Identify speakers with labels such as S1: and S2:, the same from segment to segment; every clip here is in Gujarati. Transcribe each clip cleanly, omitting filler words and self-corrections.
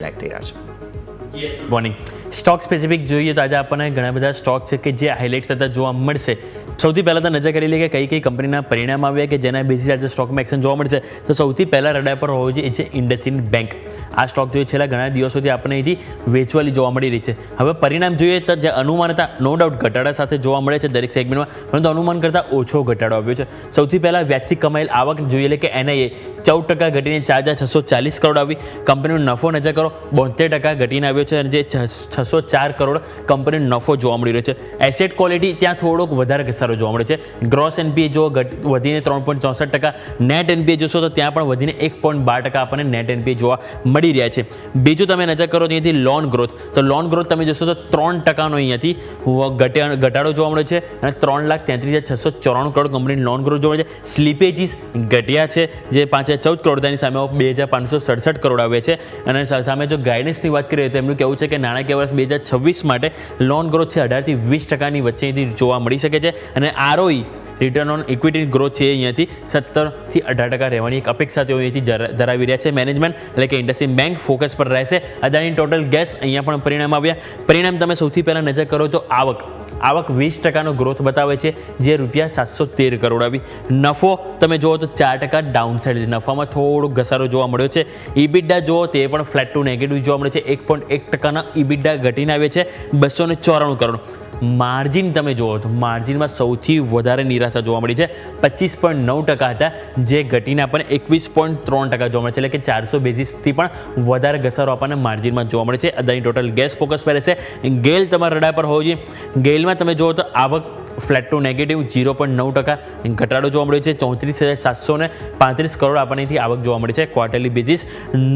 S1: ઇમ્પેક્ટ થઈ રહ્યા છે.
S2: મોર્નિંગ સ્ટોક સ્પેસિફિક જોઈએ તો આજે આપણને ઘણા બધા સ્ટોક છે કે જે હાઇલાઇટ થતા જોવા મળશે. સૌથી પહેલાં તો નજર કરી લઈએ કે કઈ કંપનીના પરિણામ આવ્યા કે જેના બેસિસ આજે સ્ટોકમાં એક્શન જોવા મળશે. તો સૌથી પહેલાં રડાર પર હોવો જોઈએ એ છે IndusInd બેંક. આ સ્ટોક જોઈએ છેલ્લા ઘણા દિવસોથી આપણને અહીંથી વેચવાલી જોવા મળી રહી છે. હવે પરિણામ જોઈએ તો જે અનુમાન હતા નો ડાઉટ ઘટાડા સાથે જોવા મળે છે દરેક સેગમેન્ટમાં, પરંતુ અનુમાન કરતાં ઓછો ઘટાડો આવ્યો છે. સૌથી પહેલાં વ્યાજથી કમાયેલ આવક જોઈએ એટલે કે NIA 14% ઘટીને 4,640 કરોડ આવી. કંપનીનો નફો નજર કરો 72% ઘટીને આવ્યો છે અને જે 604 કરોડ કંપનીનો નફો જોવા મળી રહ્યો છે. એસેટ ક્વોલિટી ત્યાં થોડોક વધારે ઘસારો જોવા મળે છે. ગ્રોસ NPA જો વધીને 3.64%, નેટ NPA જોશો તો ત્યાં પણ વધીને 1.12% આપણને નેટ NPA જોવા મળી રહ્યા છે. બીજું તમે નજર કરો ત્યાંથી લોન ગ્રોથ, તો લોન ગ્રોથ તમે જોશો તો 3%નો અહીંયાથી ઘટાડો જોવા મળે છે અને 3,33,694 કરોડ કંપનીની લોન ગ્રોથ જોવા મળે છે. સ્લીપેજીસ ઘટ્યા છે જે 5,014 કરોડ તેની સામે 2,567 કરોડ આવે છે અને સામે જો ગાઈડન્સની વાત કરીએ તો એમનું કહેવું છે કે નાણાકીય વર્ષ 2026 માટે લોન ગ્રોથ છે 18-20%ની વચ્ચેથી જોવા મળી શકે છે અને ROE return on equity growth છે અહીંયાથી 17-18% રહેવાની એક અપેક્ષા તેઓ અહીંથી ધરાવી રહ્યા છે. મેનેજમેન્ટ એટલે કે IndusInd બેંક ફોકસ પર રહેશે. અદાણી ટોટલ ગેસ અહીંયા પણ પરિણામ આવ્યા. પરિણામ તમે સૌથી પહેલાં નજર કરો તો આવક 20%નો ગ્રોથ બતાવે છે જે ₹713 કરોડ આવી. નફો તમે જુઓ તો 4% ડાઉનસાઇડ છે, નફામાં થોડો ઘસારો જોવા મળ્યો છે. EBITDA જુઓ તે પણ ફ્લેટ ટુ નેગેટિવ જોવા મળે છે. 1.1%ના EBITDA ઘટીને આવે છે 294 કરોડ. માર્જિન તમે જુઓ તો માર્જિનમાં સૌથી વધારે નિરાશા જોવા મળી છે. 25.9% હતા જે ઘટીને આપણને 21.3% જોવા મળે છે, એટલે કે 400 બેઝિસથી પણ વધારે ઘસારો આપણને માર્જિનમાં જોવા મળે છે. અદાણી ટોટલ ગેસ ફોકસ પર રહેશે. ગેલ તમારા રડાર પર હોવો જોઈએ. ગેલમાં તમે જુઓ તો આવક ફ્લેટ ટુ નેગેટિવ 0.9% ઘટાડો જોવા મળ્યો છે. 34,735 કરોડ આપણને અહીંથી આવક જોવા મળી છે ક્વાર્ટરલી બેઝિસ.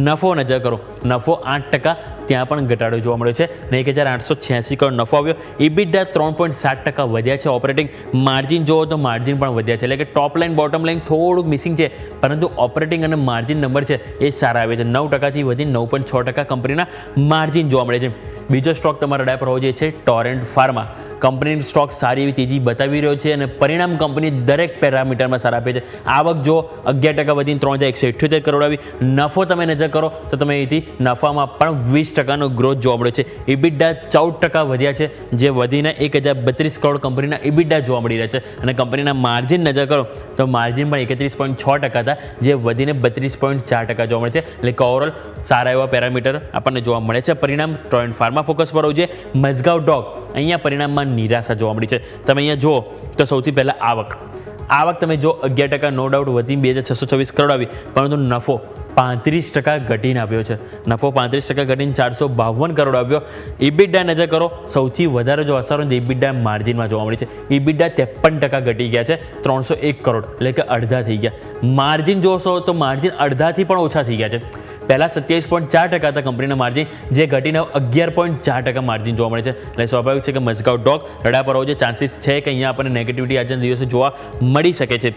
S2: નફો નજર કરો, નફો 8%, ત્યાં પણ ઘટાડો જોવા મળ્યો છે અને 1,886 કરોડ નફો આવ્યો. EBITDA 3.7% વધ્યા છે. ઓપરેટિંગ માર્જિન જુઓ તો માર્જિન પણ વધ્યા છે, એટલે કે ટોપ લાઇન બોટમ લાઇન થોડુંક મિસિંગ છે, પરંતુ ઓપરેટિંગ અને માર્જિન નંબર છે એ સારા આવે છે. 9%થી વધીને 9.6% કંપનીના માર્જિન જોવા મળે છે. બીજો સ્ટોક તમારા રડાર પર હોવો જોઈએ છે ટોરેન્ટ ફાર્મા. કંપનીનો સ્ટોક સારી એવી તેજી બતાવી રહ્યો છે અને પરિણામ કંપની દરેક પેરામીટરમાં સારા આપે છે. આવક જો 11% વધીને 3,178 કરોડ આવી. નફો તમે નજર કરો તો તમે અહીંથી નફામાં પણ 20%નો ગ્રોથ જોવા મળ્યો છે. EBITDA 14% વધ્યા છે જે વધીને 1,032 કરોડ કંપનીના EBITDA જોવા મળી રહ્યા છે અને કંપનીના માર્જિન નજર કરો તો માર્જિન પણ 31.6% હતા જે વધીને 32.4% જોવા મળે છે. એટલે કે ઓવરઓલ સારા એવા પેરામીટર આપણને જોવા મળે છે. પરિણામ ટોરેન્ટ ફાર્મા ફોકસ પર હોવું જોઈએ. મઝગાંવ ડોગ અહીંયા પરિણામમાં નિરાશા જોવા મળી છે. તમે અહીંયા જુઓ તો સૌથી પહેલાં આવક તમે જો 11% નો ડાઉટ વધીને 2,626 કરોડ આવી, પરંતુ નફો 35% ઘટીને આવ્યો છે. નફો 35% ઘટીને 452 કરોડ આવ્યો. EBITDA નજર કરો સૌથી વધારે જો અસર હોય EBITDA માર્જિનમાં જોવા મળી છે. EBITDA 53% ઘટી ગયા છે 301 કરોડ, એટલે કે અડધા થઈ ગયા. માર્જિન જોશો તો માર્જિન અડધાથી પણ ઓછા થઈ ગયા છે. પહેલાં 27.4% હતા કંપનીના માર્જિન જે ઘટીને 11.4% માર્જિન જોવા મળે છે. એટલે સ્વાભાવિક છે કે મઝગાંવ ડોગ રડાર પર હોવો જોઈએ. ચાન્સીસ છે કે અહીંયા આપણને નેગેટિવિટી આજના દિવસે જોવા મળી શકે છે.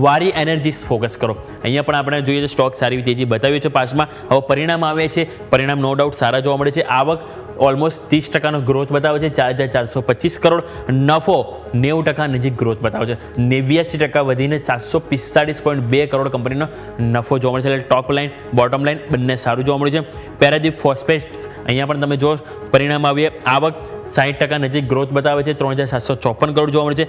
S2: વારી એનર્જીસ ફોકસ કરો. અહીંયા પણ આપણે જોઈએ તો સ્ટોક સારી તેજી બતાવ્યું છે પાસમાં. હવે પરિણામ આવે છે, પરિણામ નો ડાઉટ સારા જોવા મળે છે. આવક ઓલમોસ્ટ 30%નો ગ્રોથ બતાવે છે 4,425 કરોડ. નફો 90% નજીક ગ્રોથ બતાવે છે. 89% વધીને 745.2 કરોડ કંપનીનો નફો જોવા મળે છે. એટલે ટોપ લાઇન બોટમ લાઇન બંને સારું જોવા મળ્યું છે. પેરાદીપ ફોસ્ફેટ્સ અહીંયા પણ તમે જો પરિણામ આવીએ, આવક 60% નજીક ગ્રોથ બતાવે છે. 3,754 કરોડ જોવા મળે છે.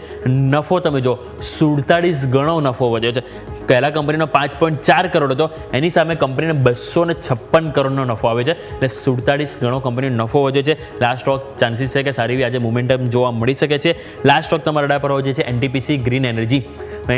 S2: નફો તમે જો 47 ગણો નફો વધ્યો છે. પહેલાં કંપનીનો 5.4 કરોડ હતો, એની સામે કંપનીને 256 કરોડનો નફો આવે છે. એટલે 47 ગણો કંપનીનો નફો વધ્યો છે. લાસ્ટ સ્ટોક ચાન્સીસ છે કે સારી એવી આજે મોમેન્ટમ જોવા મળી શકે છે. લાસ્ટ સ્ટોક તમારા રડાર પર હોવો જોઈએ છે NTPC green energy.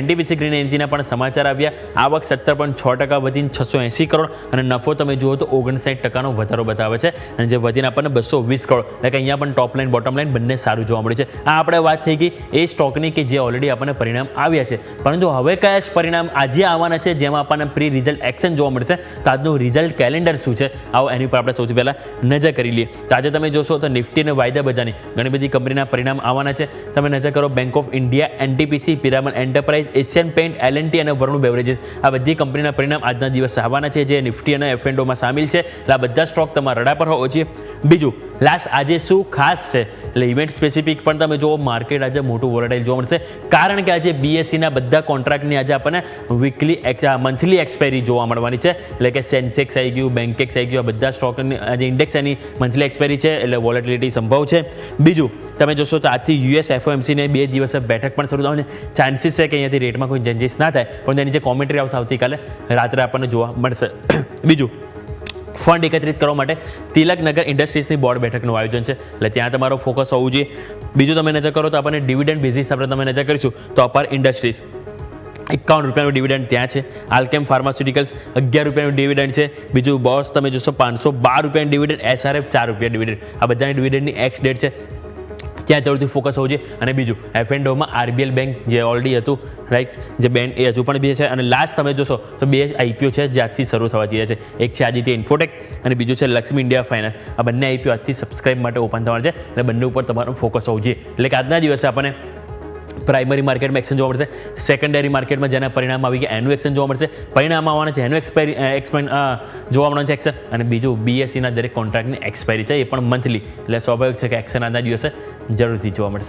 S2: NTPC green એનર્જીના પણ સમાચાર આવ્યા. આવક 17.6% વધીને 680 કરોડ અને નફો તમે જુઓ તો 59%નો વધારો બતાવે છે અને જે વધીને આપણને 220 કરોડ, એટલે કે અહીંયા પણ ટોપ લાઇન બોટમ લાઇન બંને સારું જોવા મળે છે. આ આપણે વાત થઈ ગઈ એ સ્ટોકની કે જે ઓલરેડી આપણને પરિણામ આવ્યા છે, પરંતુ હવે કયા પરિણામ આજે આવવાના છે જેમાં આપણને પ્રી રિઝલ્ટ એક્શન જોવા મળશે. તો આજનું રિઝલ્ટ કેલેન્ડર શું છે આવો એની પર આપણે સૌથી પહેલાં નજર કરી લઈએ. તો આજે તમે જોશો તો નિફ્ટી અને વાયદા બજારની ઘણી બધી કંપનીના પરિણામ આવવાના છે. તમે નજર કરો bank of India, NTPC, Piramal enterprise, Asian paint, L&T અને વરુણ બેવરેજીસ આ બધી કંપનીના પરિણામ આજના દિવસે આવવાના છે જે નિફ્ટી અને F&Oમાં સામેલ છે. એટલે આ બધા સ્ટોક તમારા રડાર પર હોવો જોઈએ. બીજું લાસ્ટ આજે શું ખાસ છે એટલે ઇવેન્ટ સ્પેસિફિક પણ તમે જુઓ માર્કેટ આજે મોટું વોલેટાઇલ જોવા મળશે કારણ કે આજે બીએસસીના બધા કોન્ટ્રાક્ટની આજે આપણને મંથલી એક્સપાયરી જોવા મળવાની છે એટલે કે સેન્સેક્સ આવી ગયું બેન્કેક્સ આવી ગયું આ બધા સ્ટોકની આજે ઇન્ડેક્સ એની મંથલી એક્સપાયરી છે એટલે વોલેટિલિટી સંભવ છે. બીજું તમે જોશો તો આજથી યુએસ એફઓએમસીને 2 દિવસે બેઠક પણ શરૂ થવાની ચાન્સીસ છે કે અહીંયાથી રેટમાં કોઈ ચેન્જીસ ના થાય પણ એની જે કોમેન્ટ્રી આવશે આવતીકાલે રાત્રે આપણને જોવા મળશે. બીજું ફંડ એકત્રિત કરવા માટે તિલકનગર ઇન્ડસ્ટ્રીઝની બોર્ડ બેઠકનું આયોજન છે એટલે ત્યાં તમારો ફોકસ હોવું જોઈએ. બીજું તમે નજર કરો તો આપણને ડિવિડન્ડ બેઝિસ આપણે તમે નજર કરીશું તો અપાર ઇન્ડસ્ટ્રીઝ 51 રૂપિયાનું ડિવિડન્ડ ત્યાં છે. આલ્કેમ ફાર્માસ્યુટિકલ્સ 11 રૂપિયાનું ડિવિડન્ડ છે. બીજું બોસ તમે જોશો 512 રૂપિયાનું ડિવિડન્ડ, SRF 4 રૂપિયા ડિવિડન્ડ. આ બધાની ડિવિડન્ડની એક્સ ડેટ છે ત્યાં જરૂરથી ફોકસ હોવું જોઈએ. અને બીજું F&Oમાં RBL બેંક જે ઓલરેડી હતું રાઈટ જે બેન એ હજુ પણ બે છે. અને લાસ્ટ તમે જોશો તો 2 IPO છે જે આજથી શરૂ થવા જઈએ છે. એક છે આદિત્ય ઇન્ફોટેક અને બીજું છે લક્ષ્મી ઇન્ડિયા ફાઇનાન્સ. આ બંને IPO આજથી સબસ્ક્રાઇબ માટે ઓપન થવાના છે અને બંને ઉપર તમારું ફોકસ હોવું જોઈએ. એટલે કે આજના દિવસે આપણને પ્રાઇમરી માર્કેટમાં એક્શન જોવા મળશે, સેકન્ડરી માર્કેટમાં જેના પરિણામ આવી ગયા એનું એક્શન જોવા મળશે, પરિણામ આવવાના છે એનું જોવા મળવાનું છે એક્શન. અને બીજું બીએસસીના દરેક કોન્ટ્રાક્ટની એક્સપાયરી છે એ પણ મંથલી એટલે સ્વાભાવિક છે કે એક્શન આજના દિવસે જરૂરથી જોવા મળશે.